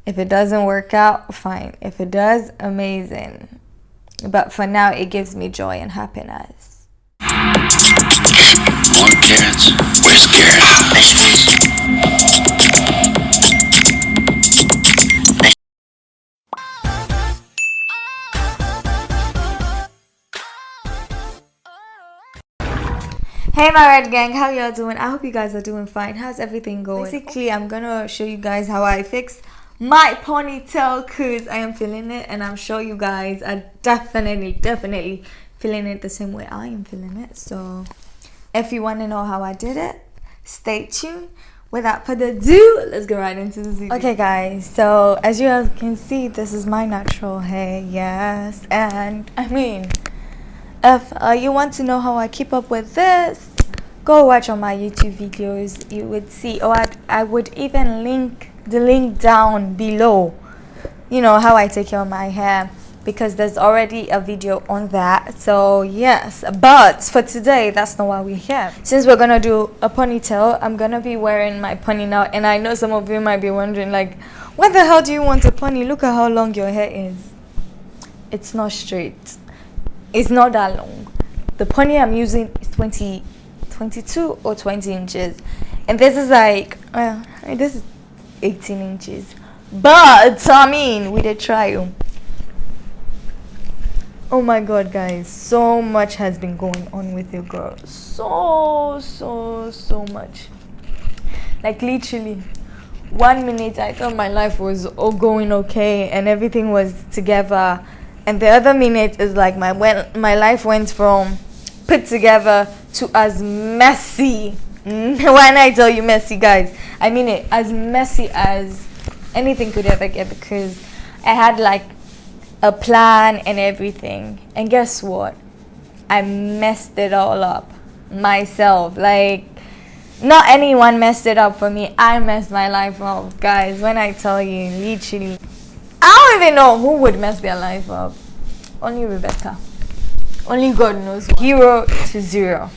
If it doesn't work out, fine. If it does, amazing. But for now, it gives me joy and happiness. More carrots. Where's carrots? Hey my red gang, how y'all doing? I hope you guys are doing fine. How's everything going? Basically, I'm gonna show you guys how I fix my ponytail because I am feeling it, and I'm sure you guys are definitely feeling it the same way I am feeling it. So if you want to know how I did it, stay tuned. Without further ado, let's go right into this video. Okay guys, so as you guys can see, this is my natural hair, yes. And I mean, if you want to know how I keep up with this, go watch on my YouTube videos. You would see, or I would even link the link down below, you know, how I take care of my hair, because there's already a video on that. So yes, but for today, that's not why we're here. Since we're gonna do a ponytail, I'm gonna be wearing my pony now, and I know some of you might be wondering, like, what the hell do you want a pony? Look at how long your hair is. It's not straight. It's not that long. The pony I'm using is 22 or 20 inches, and this is like this is 18 inches. But I mean, we did try. Oh my god guys, so much has been going on with your girl. So much. Like literally 1 minute I thought my life was all going okay and everything was together, and the other minute is like my life went from put together to as messy. When I tell you messy, guys, I mean it, as messy as anything could ever get, because I had like a plan and everything, and guess what? I messed it all up myself. Like, not anyone messed it up for me. I messed my life up, guys. When I tell you, literally, I don't even know who would mess their life up. Only Rebecca. Only God knows. 0 to 0.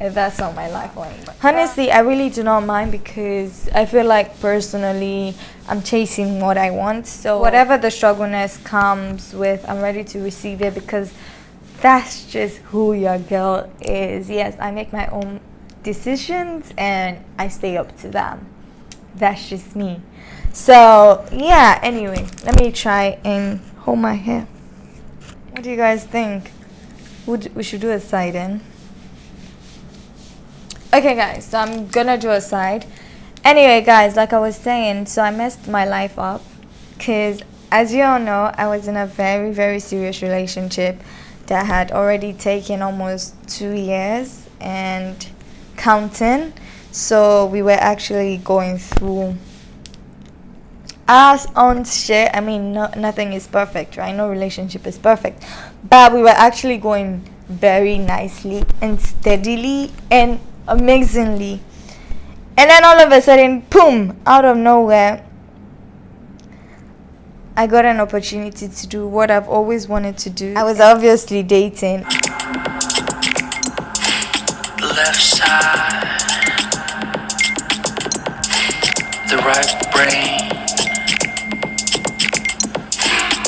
If that's how my life went. But honestly, I really do not mind, because I feel like personally I'm chasing what I want. So whatever the struggleness comes with, I'm ready to receive it, because that's just who your girl is. Yes, I make my own decisions and I stay up to them. That's just me. So yeah, anyway, let me try and hold my hair. What do you guys think? We should do a side in. Okay guys, so I'm gonna do a side. Anyway guys, like I was saying, so I messed my life up because, as you all know, I was in a very serious relationship that had already taken almost 2 years and counting. So we were actually going through our own shit. I mean, nothing is perfect, right? No relationship is perfect, but we were actually going very nicely and steadily and amazingly. And then all of a sudden, boom, out of nowhere, I got an opportunity to do what I've always wanted to do. I was obviously dating. Left side, the right brain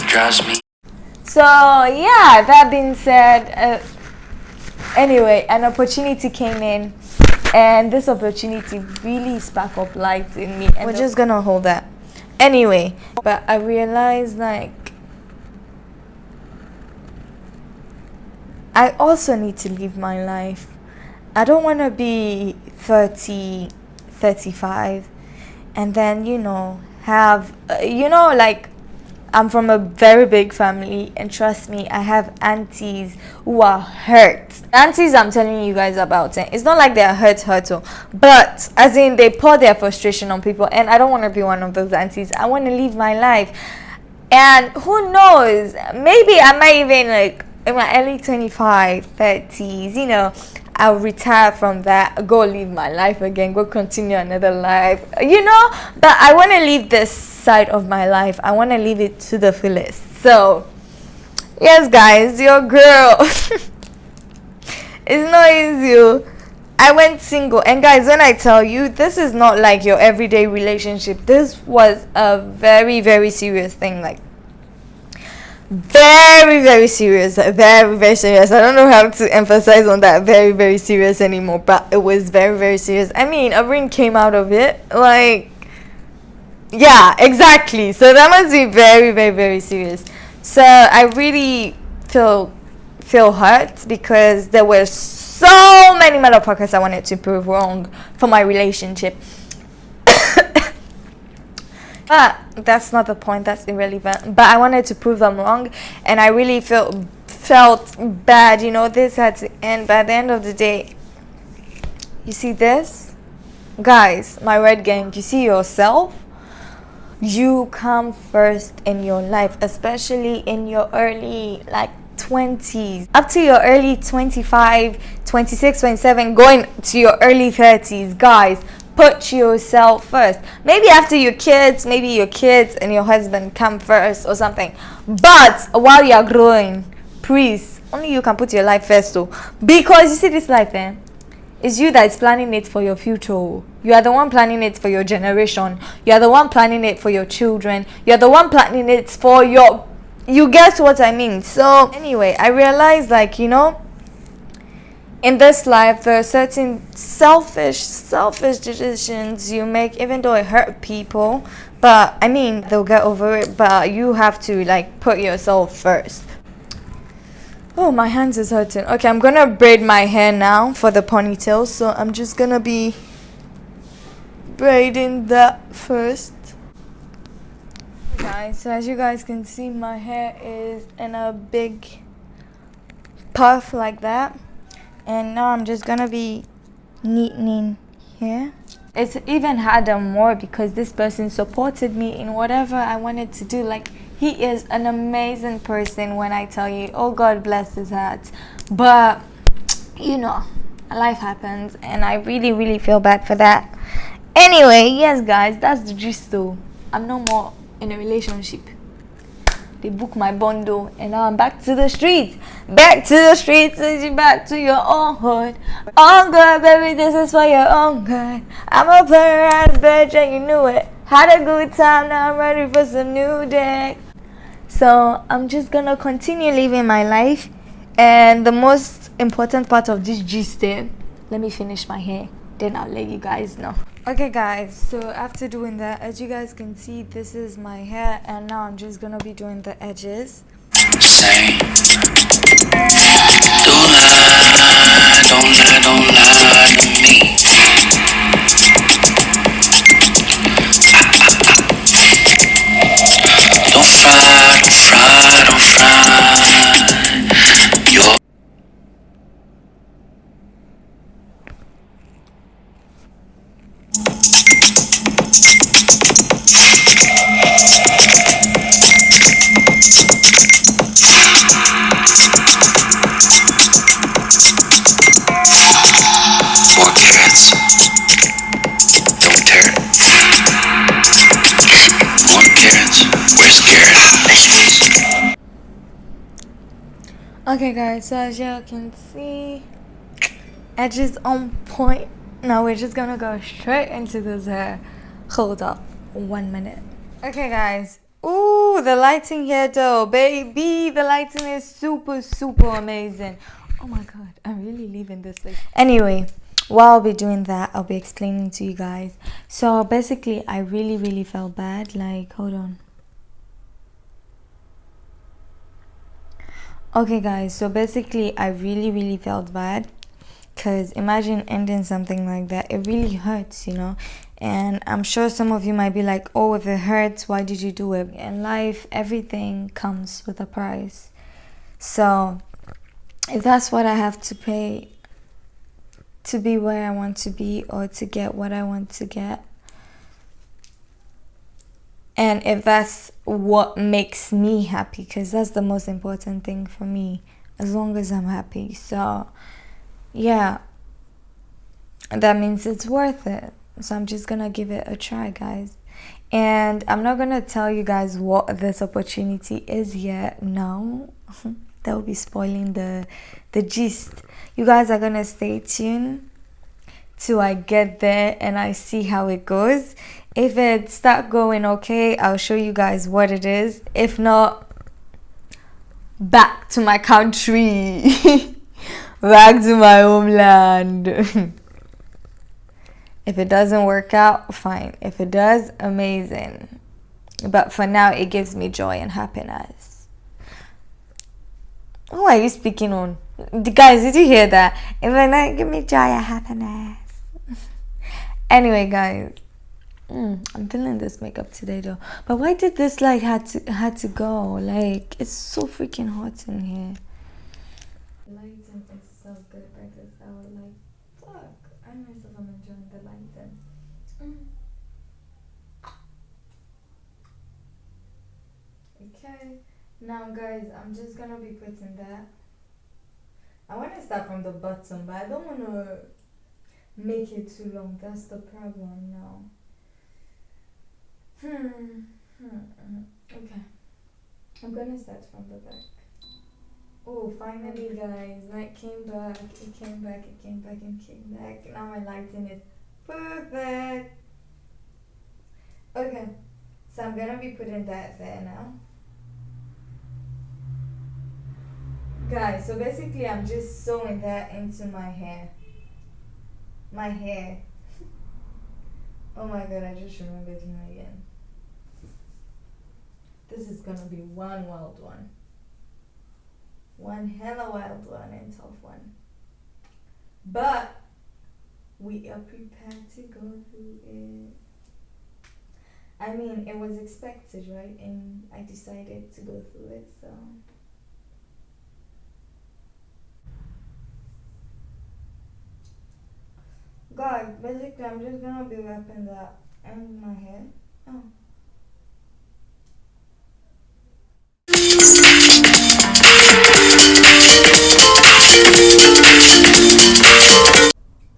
drives me. So yeah, that being said, anyway, an opportunity came in, and this opportunity really sparked up light in me, and we're just gonna hold that anyway. But I realized, like, I also need to live my life. I don't want to be 30, 35 and then, you know, have like, I'm from a very big family, and trust me, I have aunties who are hurt. Aunties I'm telling you guys about, it's not like they're hurt, but as in they pour their frustration on people, and I don't want to be one of those aunties. I want to live my life, and who knows, maybe I might even, like, in my early 25, 30s, you know, I'll retire from that, go live my life again, go continue another life, you know. But I want to live this side of my life. I want to live it to the fullest. So yes guys, your girl it's not easy. I went single. And guys, when I tell you, this is not like your everyday relationship. This was a very, very serious thing. Like, very, very serious. Very, very serious. I don't know how to emphasize on that very, very serious anymore, but it was very, very serious. I mean, a ring came out of it. Like, yeah, exactly. So that must be very, very, very serious. So I really feel hurt because there were so many motherfuckers I wanted to prove wrong for my relationship. But that's not the point, that's irrelevant. But I wanted to prove them wrong, and I really felt bad, you know. This had to end. By the end of the day, you see this, guys, my red gang, you see yourself. You come first in your life, especially in your early 20s, up to your early 25, 26, 27, going to your early 30s. Guys, put yourself first. Maybe after your kids, maybe your kids and your husband come first or something, but while you're growing, please, only you can put your life first though, because you see, this life, it's you that's planning it for your future. You are the one planning it for your generation. You are the one planning it for your children. You are the one planning it for your, you guess what I mean. So anyway, I realized, like, you know, in this life there are certain selfish decisions you make, even though it hurt people, but I mean, they'll get over it, but you have to like put yourself first. Oh, my hands is hurting. Okay, I'm gonna braid my hair now for the ponytail, so I'm just gonna be braiding that first. Guys, so as you guys can see, my hair is in a big puff like that, and now I'm just gonna be neatening here. It's even harder more because this person supported me in whatever I wanted to do. Like, he is an amazing person, when I tell you. Oh, God bless his heart. But you know, life happens, and I really, really feel bad for that. Anyway, yes guys, that's the gist though. I'm no more in a relationship. They booked my bundle, and now I'm back to the streets. Back to the streets, back to your own hood. Oh God, baby, this is for your own good. I'm a player-ass bitch, and you knew it. Had a good time, now I'm ready for some new dick. So I'm just gonna continue living my life, and the most important part of this gist is, let me finish my hair, then I'll let you guys know. Okay guys, so after doing that, as you guys can see, this is my hair, and now I'm just gonna be doing the edges. Say, don't lie to me. Don't fry. You're more carrots. Don't tear it. More carrots. Where's carrot? Next please. Okay guys, so as you can see, edges on point. Now we're just gonna go straight into this hair. Hold up 1 minute. Okay guys, ooh, the lighting here though, baby, the lighting is super amazing. Oh my God, I'm really leaving this place. Anyway, while I'll be doing that, I'll be explaining to you guys. So basically, I really felt bad. Like, hold on. Okay guys, so basically I really felt bad, because imagine ending something like that. It really hurts, you know. And I'm sure some of you might be like, oh, if it hurts, why did you do it? In life, everything comes with a price. So if that's what I have to pay to be where I want to be, or to get what I want to get, and if that's what makes me happy, because that's the most important thing for me, as long as I'm happy. So yeah, that means it's worth it. So I'm just gonna give it a try, guys. And I'm not gonna tell you guys what this opportunity is yet. No, that will be spoiling the gist. You guys are gonna stay tuned, till I get there and I see how it goes. If it start going okay, I'll show you guys what it is. If not, back to my country. Back to my homeland. If it doesn't work out, fine. If it does, amazing. But for now, it gives me joy and happiness. Who are you speaking on? Guys, did you hear that? It will not give me joy and happiness. Anyway, guys, I'm feeling this makeup today though. But why did this light had to go? Like, it's so freaking hot in here. Lighting is so good like this. I was like, fuck. I myself am enjoying the lighting. Okay. Now, guys, I'm just gonna be putting that. I want to start from the bottom, but I don't want to make it too long. That's the problem now. Okay. I'm gonna start from the back. Oh, finally, guys, light came back. It came back. It came back and came back. Now my lighting is perfect. Okay, so I'm gonna be putting that there now. Guys, so basically I'm just sewing that into my hair. My hair. Oh my god, I just remembered him again. This is gonna be one wild one. One hella wild one and tough one. But we are prepared to go through it. I mean, it was expected, right? And I decided to go through it, so. Guys, basically I'm just gonna be wrapping that in my hair. Oh.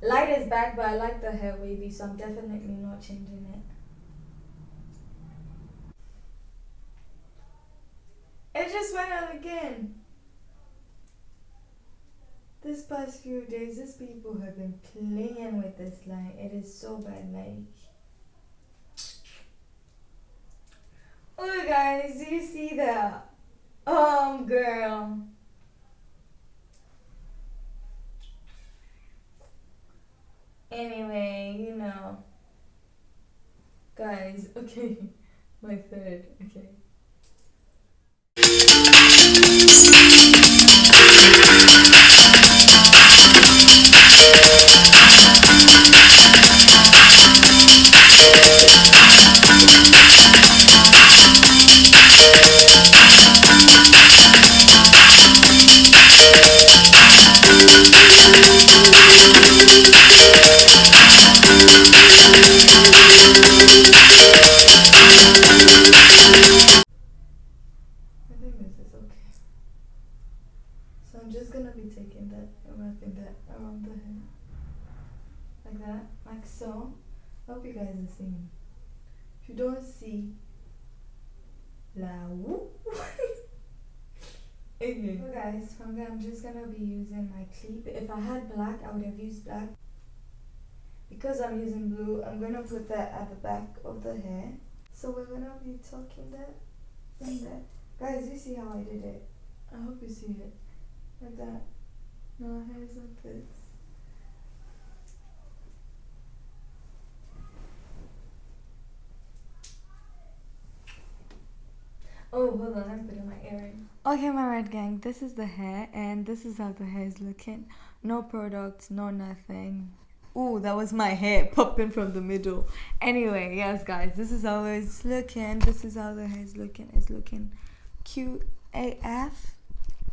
Light is back, but I like the hair wavy, so I'm definitely not changing it. It just went out again. This past few days, these people have been playing with this light. It is so bad, like. Oh, guys, do you see that? Oh, girl. Anyway, you know. Guys, okay. My third, okay. So I'm just gonna be taking that and wrapping that around the hair. Like that, like so. I hope you guys are seeing. If you don't see, la whoop. Okay. So guys, from there I'm just gonna be using my clip. If I had black, I would have used black. Because I'm using blue, I'm gonna put that at the back of the hair. So we're gonna be tucking that in there. Guys, you see how I did it? I hope you see it. Like that. No, hair's like this. Oh, hold on, I'm putting my earring. Okay, my red gang, this is the hair, and this is how the hair is looking. No products, no nothing. Ooh, that was my hair popping from the middle. Anyway, yes, guys, this is how it's looking. This is how the hair is looking. It's looking cute AF.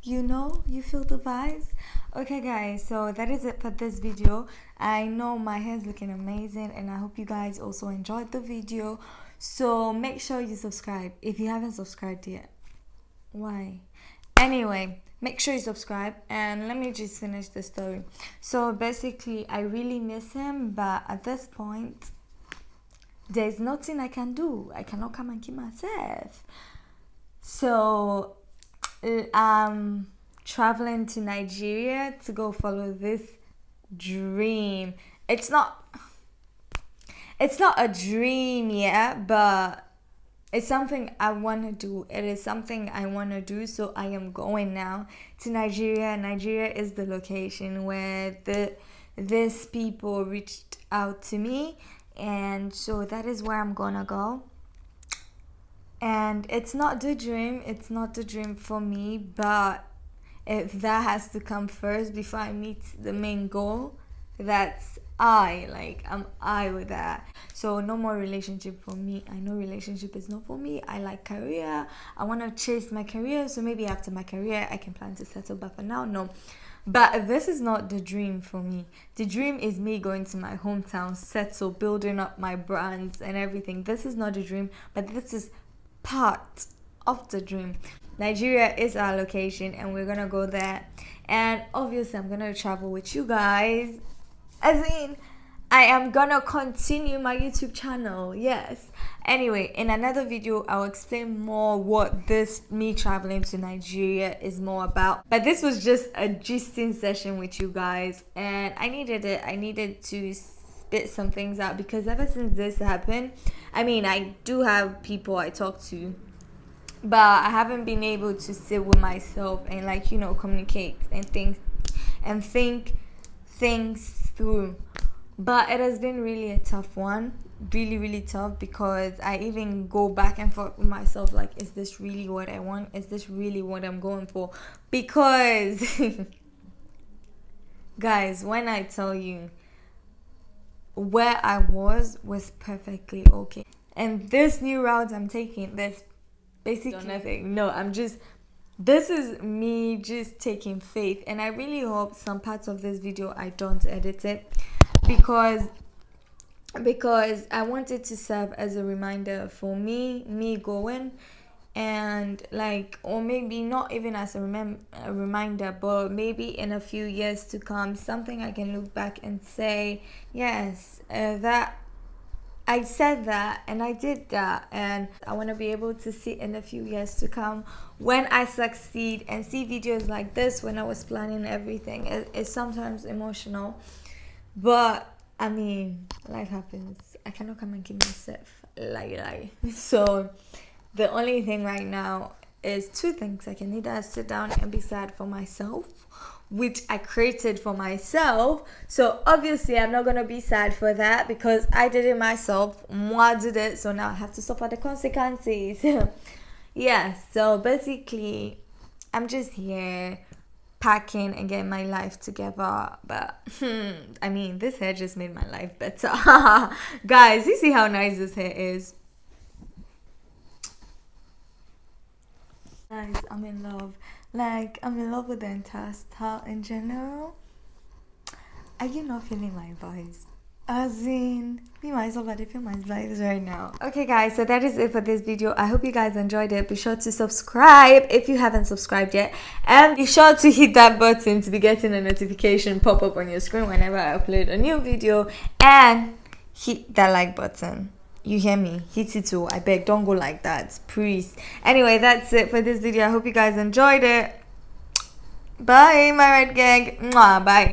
You know, you feel the vibes. Okay, guys, so that is it for this video. I know my hair is looking amazing, and I hope you guys also enjoyed the video. So make sure you subscribe if you haven't subscribed yet. Why? Anyway, make sure you subscribe, and let me just finish the story. So basically, I really miss him, but at this point, there's nothing I can do. I cannot come and keep myself. So I'm traveling to Nigeria to go follow this dream. it's not a dream yet, but it's something I want to do. It is something I want to do, so I am going now to Nigeria. Nigeria is the location where this people reached out to me, and so that is where I'm gonna go. And it's not the dream for me, but if that has to come first before I meet the main goal, that's I'm with that. So no more relationship for me. I know relationship is not for me. I like career. I want to chase my career, so maybe after my career I can plan to settle, but for now, no. But this is not the dream for me. The dream is me going to my hometown, settle, building up my brands and everything. This is not the dream, but this is part of the dream. Nigeria is our location, and we're gonna go there. And obviously I'm gonna travel with you guys. As in, I am gonna continue my YouTube channel, yes. Anyway, in another video I'll explain more what this me traveling to Nigeria is more about. But this was just a gisting session with you guys, and I needed it. I needed to spit some things out, because ever since this happened, I mean, I do have people I talk to, but I haven't been able to sit with myself and communicate and think things through. But it has been really a tough one, really tough, because I even go back and forth with myself, like, is this really what I want? Is this really what I'm going for? Because guys, when I tell you, where I was perfectly okay, and this new route I'm taking, there's basically nothing. No, this is me just taking faith, and I really hope some parts of this video I don't edit it, because I want it to serve as a reminder for me going, and or maybe not even as a reminder, but maybe in a few years to come, something I can look back and say, yes, that I said that and I did that. And I want to be able to see in a few years to come, when I succeed, and see videos like this when I was planning everything. It's sometimes emotional, but I mean, life happens. I cannot come and keep myself lie. So the only thing right now is two things. I can either sit down and be sad for myself, which I created for myself. So obviously I'm not gonna be sad for that, because I did it myself. Moi did it, so now I have to suffer the consequences. Yeah, so basically I'm just here packing and getting my life together. But I mean, this hair just made my life better. Guys, you see how nice this hair is? Guys, I'm in love. I'm in love with the entire style in general. Are you not feeling my vibes? As in, me myself, I feel my vibes right now. Okay guys, so that is it for this video. I hope you guys enjoyed it. Be sure to subscribe if you haven't subscribed yet, and be sure to hit that button to be getting a notification pop up on your screen whenever I upload a new video, and hit that like button. You hear me? Hit it too. I beg, don't go like that, please. Anyway, that's it for this video. I hope you guys enjoyed it. Bye, my red gang. Mwah, bye.